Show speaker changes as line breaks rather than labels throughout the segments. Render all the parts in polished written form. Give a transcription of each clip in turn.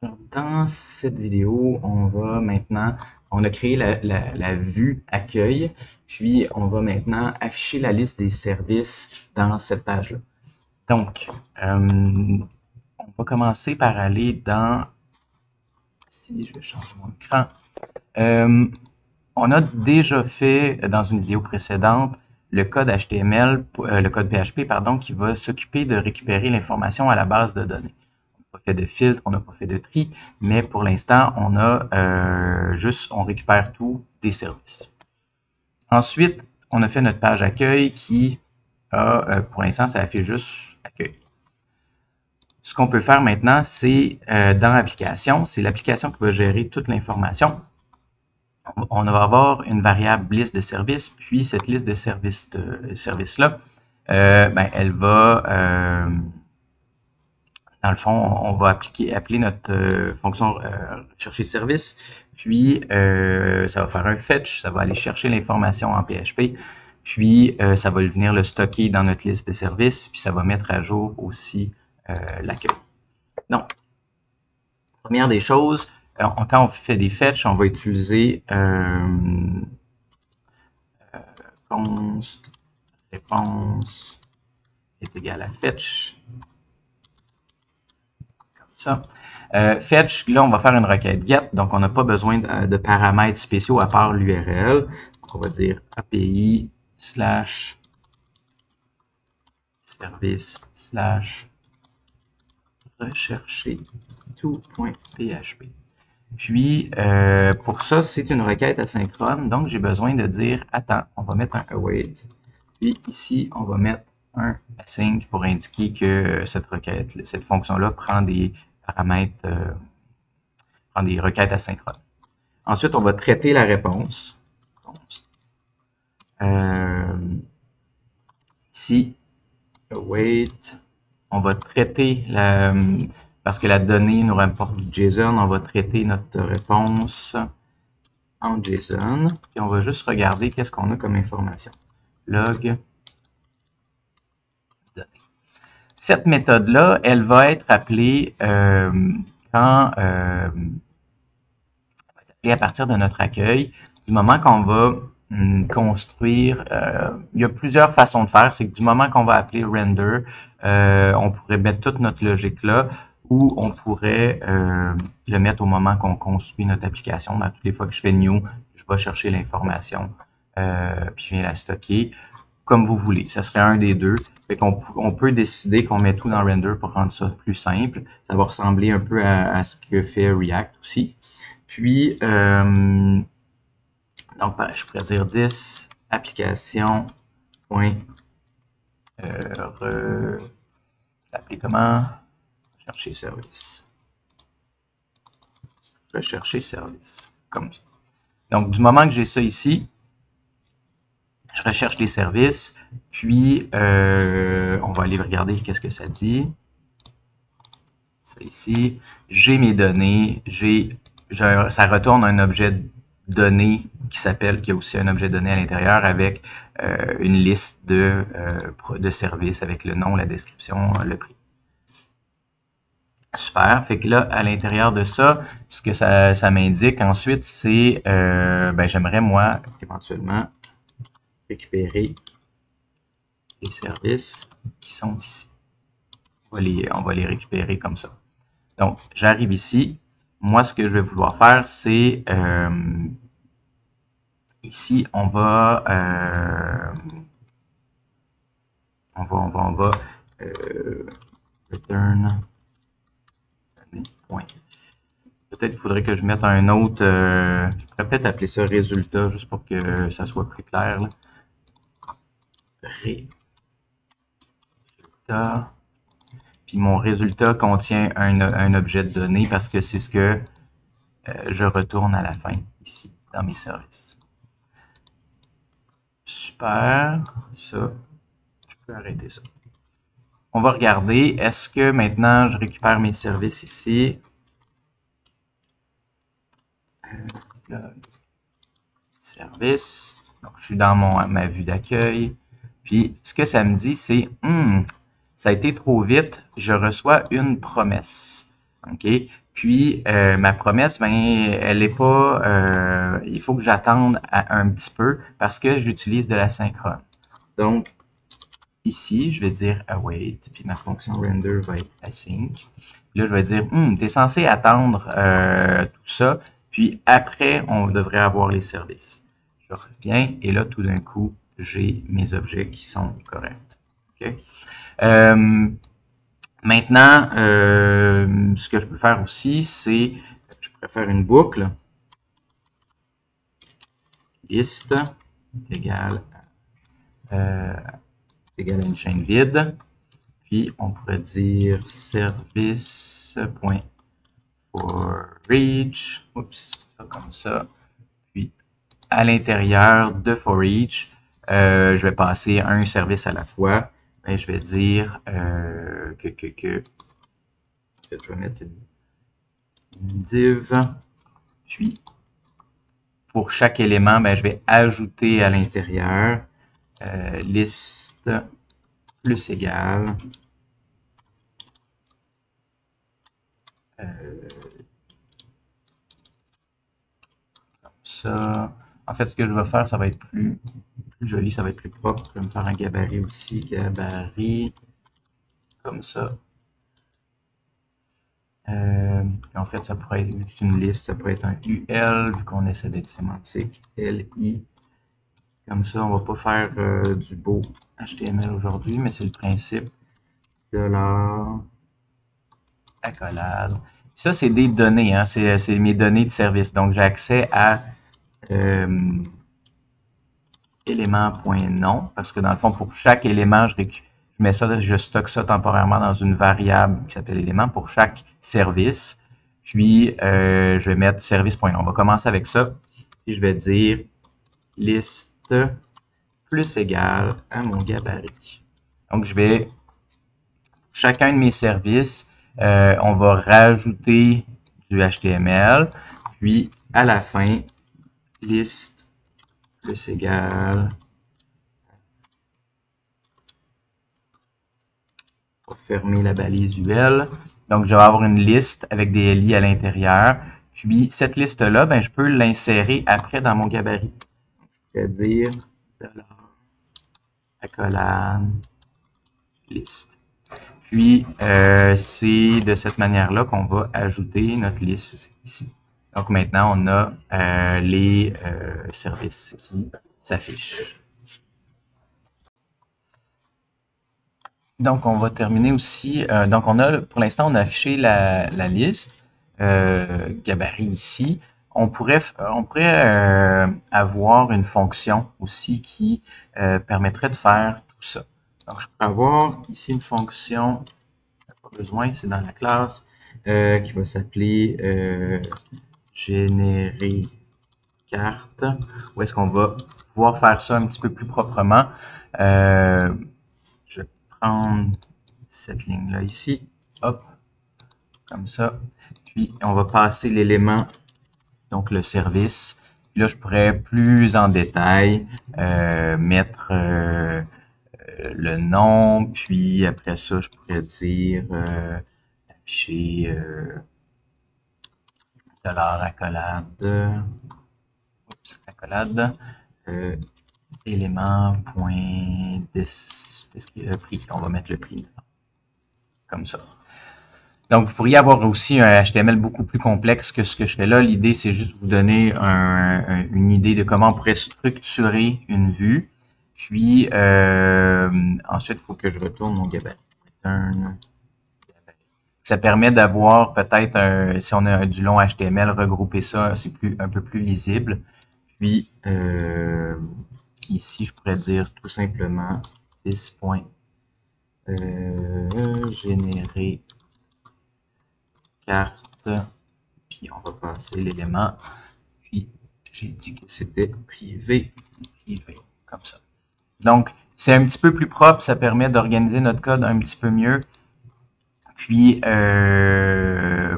Alors, dans cette vidéo, on a créé la vue accueil, puis on va maintenant afficher la liste des services dans cette page-là. Donc, on va commencer par aller dans, si je vais changer mon écran, on a déjà fait dans une vidéo précédente le code HTML, le code PHP, pardon, qui va s'occuper de récupérer l'information à la base de données. On n'a pas fait de filtre, on n'a pas fait de tri, mais pour l'instant, on a on récupère tout des services. Ensuite, on a fait notre page accueil qui a, pour l'instant, ça affiche juste accueil. Ce qu'on peut faire maintenant, c'est dans l'application, c'est l'application qui va gérer toute l'information. On va avoir une variable liste de services, puis cette liste de services-là, elle va, dans le fond, on va appeler notre fonction chercher service, puis ça va faire un fetch, ça va aller chercher l'information en PHP, puis ça va venir le stocker dans notre liste de services, puis ça va mettre à jour aussi l'accueil. Donc, première des choses, quand on fait des fetch, on va utiliser const réponse est égal à fetch. Comme ça. Fetch, là, on va faire une requête get, donc on n'a pas besoin de paramètres spéciaux à part l'URL. On va dire API /service rechercher tout.php. Puis, pour ça, c'est une requête asynchrone, donc j'ai besoin de dire, attends, on va mettre un await, puis ici, on va mettre un async pour indiquer que cette fonction-là prend des paramètres, prend des requêtes asynchrones. Ensuite, on va traiter la réponse. Ici, await, on va traiter parce que la donnée nous rapporte du JSON, on va traiter notre réponse en JSON, puis on va juste regarder qu'est-ce qu'on a comme information. Log données. Cette méthode-là, elle va être appelée à partir de notre accueil, du moment qu'on va construire, il y a plusieurs façons de faire, c'est que du moment qu'on va appeler render, on pourrait mettre toute notre logique là, ou on pourrait le mettre au moment qu'on construit notre application. Dans toutes les fois que je fais new, je vais chercher l'information, puis je viens la stocker, comme vous voulez. Ça serait un des deux. Fait qu'on peut décider qu'on met tout dans render pour rendre ça plus simple. Ça va ressembler un peu à ce que fait React aussi. Puis, donc, je pourrais dire this application l'appeler comment? Chercher service. Rechercher service. Comme ça. Donc, du moment que j'ai ça ici, je recherche les services, puis on va aller regarder qu'est-ce que ça dit. Ça ici, j'ai mes données, ça retourne un objet donné qui a aussi un objet donné à l'intérieur avec une liste de services avec le nom, la description, le prix. Super. Fait que là, à l'intérieur de ça, ce que ça m'indique ensuite, c'est j'aimerais, moi, éventuellement, récupérer les services qui sont ici. On va les récupérer comme ça. Donc, j'arrive ici. Moi, ce que je vais vouloir faire, c'est ici, on va return point. Peut-être qu'il faudrait que je mette un autre, je pourrais peut-être appeler ça résultat, juste pour que ça soit plus clair. Là. Résultat. Puis mon résultat contient un objet de données parce que c'est ce que je retourne à la fin, ici, dans mes services. Super. Ça, je peux arrêter ça. On va regarder, est-ce que maintenant je récupère mes services ici? Service. Donc, je suis dans ma vue d'accueil. Puis, ce que ça me dit, c'est ça a été trop vite, je reçois une promesse. OK? Puis, ma promesse, ben, elle est pas... il faut que j'attende un petit peu parce que j'utilise de la synchrone. Donc, ici, je vais dire await, puis ma fonction render va être async. Puis là, je vais dire, tu es censé attendre tout ça, puis après, on devrait avoir les services. Je reviens, et là, tout d'un coup, j'ai mes objets qui sont corrects. Okay? Maintenant, ce que je peux faire aussi, c'est, je pourrais faire une boucle, liste égale à une chaîne vide. Puis, on pourrait dire service.forEach, oups, comme ça. Puis, à l'intérieur de forEach, je vais passer un service à la fois. Ben, je vais dire que je vais mettre une div. Puis, pour chaque élément, ben, je vais ajouter à l'intérieur liste plus égale comme ça. En fait, ce que je vais faire, ça va être plus joli, ça va être plus propre. Je vais me faire un gabarit aussi, gabarit, comme ça. En fait, ça pourrait être, vu que c'est une liste, ça pourrait être un UL, vu qu'on essaie d'être sémantique, LI. Comme ça, on va pas faire du beau HTML aujourd'hui, mais c'est le principe de la accolade. Ça, c'est des données, hein, c'est mes données de service. Donc, j'ai accès à élément.nom, parce que dans le fond, pour chaque élément, je stocke ça temporairement dans une variable qui s'appelle élément pour chaque service. Puis, je vais mettre service.nom. On va commencer avec ça. Puis, je vais dire liste plus égale à mon gabarit. Donc, je vais, chacun de mes services, on va rajouter du HTML. Puis, à la fin, liste plus égale, on va fermer la balise UL. Donc, je vais avoir une liste avec des LI à l'intérieur. Puis, cette liste-là, ben, je peux l'insérer après dans mon gabarit. Je vais dire accolade liste. Puis, c'est de cette manière-là qu'on va ajouter notre liste ici. Donc, maintenant, on a les services qui s'affichent. Donc, on va terminer aussi. Donc, pour l'instant, on a affiché la liste, gabarit ici. On pourrait avoir une fonction aussi qui permettrait de faire tout ça. Donc, je pourrais avoir ici une fonction, pas besoin, c'est dans la classe, qui va s'appeler générer carte, où est-ce qu'on va pouvoir faire ça un petit peu plus proprement. Je vais prendre cette ligne-là ici, hop, comme ça. Puis, on va passer l'élément, donc le service. Puis là, je pourrais plus en détail mettre le nom, puis après ça, je pourrais dire afficher $accolade, accolade, élément.prix. On va mettre le prix comme ça. Donc, vous pourriez avoir aussi un HTML beaucoup plus complexe que ce que je fais là. L'idée, c'est juste vous donner une idée de comment on pourrait structurer une vue. Puis, ensuite, il faut que je retourne mon gabarit. Ça permet d'avoir peut-être, si on a du long HTML, regrouper ça, c'est un peu plus lisible. Puis, ici, je pourrais dire tout simplement this.générer carte, puis on va passer l'élément, puis j'ai dit que c'était privé, comme ça. Donc, c'est un petit peu plus propre, ça permet d'organiser notre code un petit peu mieux. Puis, ce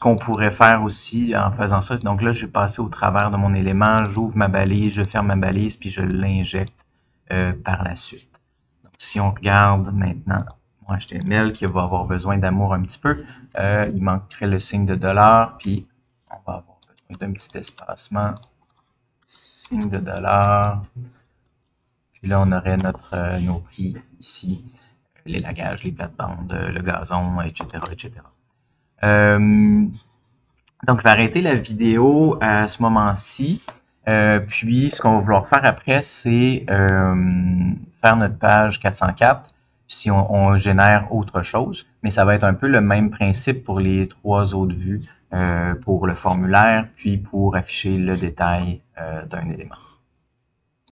qu'on pourrait faire aussi en faisant ça, donc là, je vais passer au travers de mon élément, j'ouvre ma balise, je ferme ma balise, puis je l'injecte par la suite. Donc, si on regarde maintenant mon HTML qui va avoir besoin d'amour un petit peu. Il manquerait le signe de $, puis on va avoir besoin d'un petit espacement. Signe de $. Puis là, on aurait nos prix ici, l'élagage, les plates-bandes, le gazon, etc., etc. Donc, je vais arrêter la vidéo à ce moment-ci. Puis, ce qu'on va vouloir faire après, c'est faire notre page 404 si on génère autre chose. Mais ça va être un peu le même principe pour les 3 autres vues, pour le formulaire, puis pour afficher le détail d'un élément.